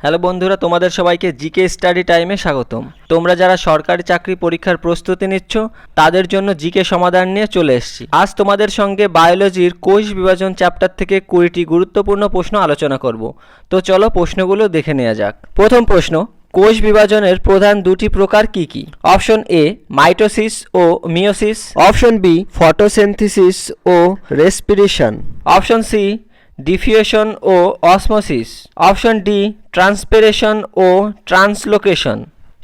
Hello বন্ধুরা, তোমাদের সবাইকে জিকে স্টাডি টাইমে স্বাগতম। তোমরা যারা সরকারি চাকরি পরীক্ষার প্রস্তুতি নিচ্ছ তাদের জন্য জিকে সমাধান নিয়ে চলে এসেছি। আজ তোমাদের সঙ্গে বায়োলজির কোষ বিভাজন চ্যাপ্টার থেকে 20টি গুরুত্বপূর্ণ প্রশ্ন আলোচনা করব। তো চলো প্রশ্নগুলো দেখে নেওয়া যাক। প্রথম প্রশ্ন, কোষ বিভাজনের প্রধান দুটি প্রকার কি কি? অপশন এ মাইটোসিস ও মিওসিস, অপশন বি ফটোসিনথেসিস ও রেসপিরেশন, অপশন সি ডিফিউশন ও অসমোসিস, অপশন ডি ট্রান্সপিরেশন ও ট্রান্সলোকেশন।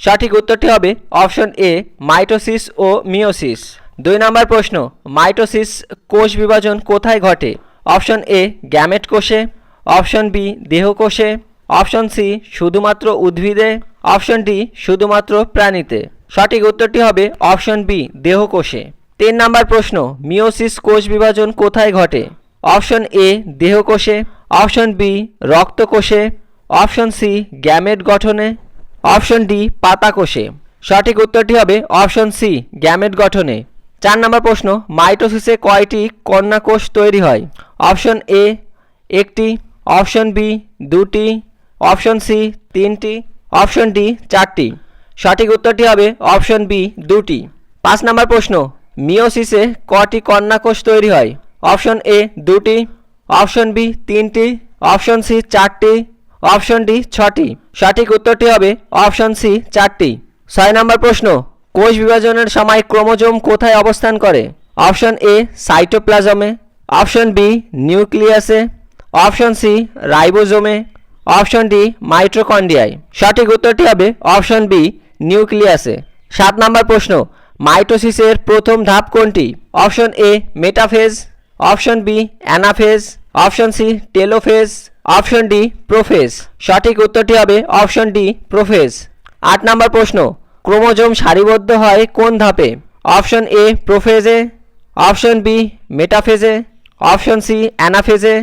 সঠিক উত্তরটি হবে অপশন এ মাইটোসিস ও মিওসিস। 2 নম্বর প্রশ্ন, মাইটোসিস কোষ বিভাজন কোথায় ঘটে? অপশন এ গ্যামেট কোষে, অপশন বি দেহকোষে, অপশন সি শুধুমাত্র উদ্ভিদে, অপশন ডি শুধুমাত্র প্রাণীতে। সঠিক উত্তরটি হবে অপশন বি দেহকোষে। 3 নম্বর প্রশ্ন, মিওসিস কোষ বিভাজন কোথায় ঘটে? অপশন এ দেহকোষে, অপশন বি রক্তকোষে, অপশন সি গ্যামেট গঠনে, অপশন ডি পাতাকোষে। সঠিক উত্তরটি হবে অপশন সি গ্যামেট গঠনে। 4 নম্বর প্রশ্ন, মাইটোসিসে কয়টি কন্যা কোষ তৈরি হয়? অপশন এ একটি, অপশন বি দুটি, অপশন সি তিনটি, অপশন ডি চারটি। সঠিক উত্তরটি হবে অপশন বি দুটি। 5 নম্বর প্রশ্ন, মিওসিসে কটি কন্যা কোষ তৈরি হয়? অপশন এ দুটি, অপশন বি তিনটি, অপশন সি চারটি, অপশন ডি ছটি। সঠিক উত্তরটি হবে অপশন সি চারটি। 6 নম্বর প্রশ্ন, কোষ বিভাজনের সময় ক্রোমোজোম কোথায় অবস্থান করে? অপশন এ সাইটোপ্লাজমে, অপশন বি নিউক্লিয়াসে, অপশন সি রাইবোজোমে, অপশন ডি মাইটোকন্ড্রিয়ায়। সঠিক উত্তরটি হবে অপশন বি নিউক্লিয়াসে। 7 নম্বর প্রশ্ন, মাইটোসিসের প্রথম ধাপ কোনটি? Option A metaphase, option B anaphase, option C telophase, option D prophase. সঠিক উত্তরটি হবে অপশন ডি প্রোফেজ। 8 নম্বর প্রশ্ন, ক্রোমোজোম সারিবদ্ধ হয় কোন ধাপে? অপশন এ প্রোফেজে, অপশন বি মেটাফেজে, অপশন সি অ্যানাফেজে,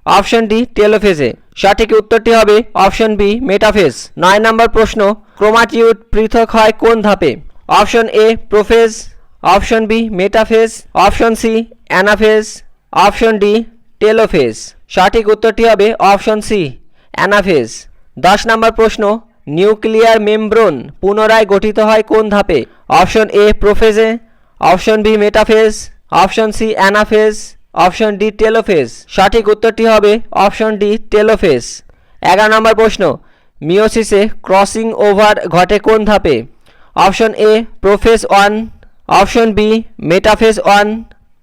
অপশন ডি টেলোফেজে। সঠিক উত্তরটি হবে অপশন বি মেটাফেজ। 9 নম্বর প্রশ্ন, ক্রোমাটিউড পৃথক হয় কোন ধাপে? Option A prophase, option B metaphase, option C anaphase, option D telophase. সঠিক উত্তরটি হবে অপশন সি অ্যানাফেজ। 10 নম্বর প্রশ্ন, নিউক্লিয়ার মেমব্রেন পুনরায় গঠিত হয় কোন ধাপে? অপশন এ প্রোফেজে, option B metaphase, option C anaphase, option D telophase. সঠিক উত্তরটি হবে অপশন ডি টেলোফেজ। 11 নম্বর প্রশ্ন, মিওসিসে ক্রসিং ওভার ঘটে কোন ধাপে? Option A prophase 1, option B metaphase 1,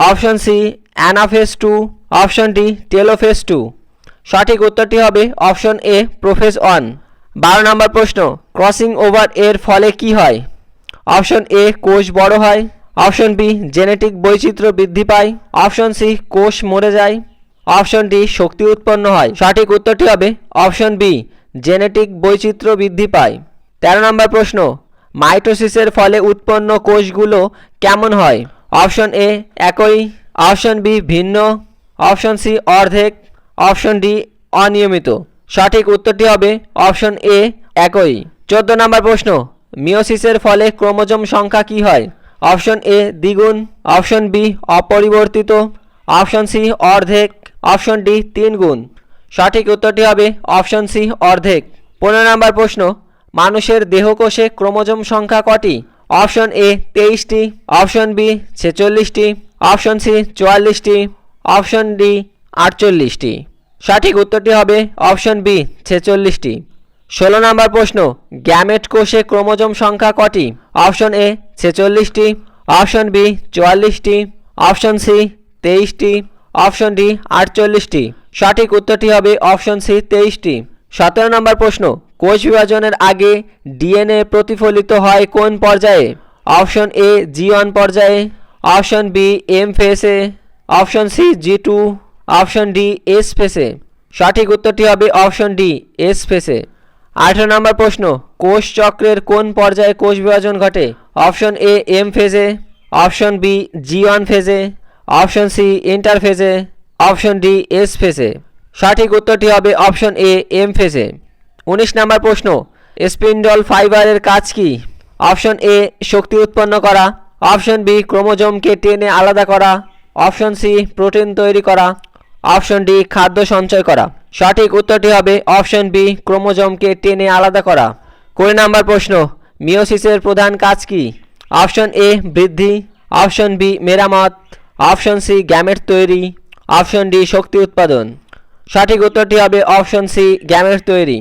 option C anaphase 2, option D telophase 2। সঠিক উত্তরটি হবে অপশন এ প্রোফেজ 1। 12 নম্বর প্রশ্ন, ক্রসিং ওভার এর ফলে কি হয়? অপশন এ কোষ বড় হয়, অপশন বি জেনেটিক বৈচিত্র্য বৃদ্ধি পায়, অপশন সি কোষ মরে যায়, অপশন ডি শক্তি উৎপন্ন হয়। সঠিক উত্তরটি হবে অপশন বি জেনেটিক বৈচিত্র্য বৃদ্ধি পায়। 13 নম্বর প্রশ্ন, মাইটোসিসের ফলে উৎপন্ন কোষগুলো কেমন হয়? অপশন এ একই, অপশন বি ভিন্ন, অপশন সি অর্ধেক, অপশন ডি অনিয়মিত। সঠিক উত্তরটি হবে অপশন এ একই। 14 নম্বর প্রশ্ন, মিওসিসের ফলে ক্রোমোজোম সংখ্যা কি হয়? অপশন এ দ্বিগুণ, অপশন বি অপরিবর্তিত, অপশন সি অর্ধেক, অপশন ডি 3 গুণ। সঠিক উত্তরটি হবে অপশন সি অর্ধেক। 15 নম্বর প্রশ্ন, মানুষের দেহকোষে ক্রোমোজোম সংখ্যা কটি? অপশন এ 23টি, অপশন বি 46টি, অপশন সি 44টি, অপশন ডি 48টি। সঠিক উত্তরটি হবে অপশন বি 46টি। 16 নম্বর প্রশ্ন, গ্যামেট কোষে ক্রোমোজোম সংখ্যা কটি? অপশন এ 46টি, অপশন বি 44টি, অপশন সি 23টি, অপশন ডি 48টি। সঠিক উত্তরটি হবে অপশন সি 23টি। 17 নম্বর প্রশ্ন, কোষ বিভাজনের আগে ডিএনএ প্রতিফলিত হয় কোন পর্যায়ে? অপশন এ G1 পর্যায়ে, অপশন বি এম ফেসে, option C G2, option D S ফেসে। সঠিক উত্তরটি হবে অপশন ডি এস ফেসে। 18 নম্বর প্রশ্ন, কোষ চক্রের কোন পর্যায়ে কোষ বিভাজন ঘটে? অপশন এ এম ফেজে, অপশন বি G1 ফেজে, অপশন সি ইন্টারফেজে, অপশন ডি এস ফেজে। সঠিক উত্তরটি হবে অপশন এ এম ফেজে। 19 নম্বর প্রশ্ন, স্পিন্ডল ফাইবারের কাজ কি? অপশন এ শক্তি উৎপন্ন করা, অপশন বি ক্রোমোজোমকে টেনে আলাদা করা, অপশন সি প্রোটিন তৈরি করা, অপশন ডি খাদ্য সঞ্চয় করা। সঠিক উত্তরটি হবে অপশন বি ক্রোমোজোমকে টেনে আলাদা করা। 20 নম্বর প্রশ্ন, মিওসিসের প্রধান কাজ কি? অপশন এ বৃদ্ধি, অপশন বি মেরামত, অপশন সি গ্যামেট তৈরি, অপশন ডি শক্তি উৎপাদন। সঠিক উত্তরটি হবে অপশন সি গ্যামেট তৈরি।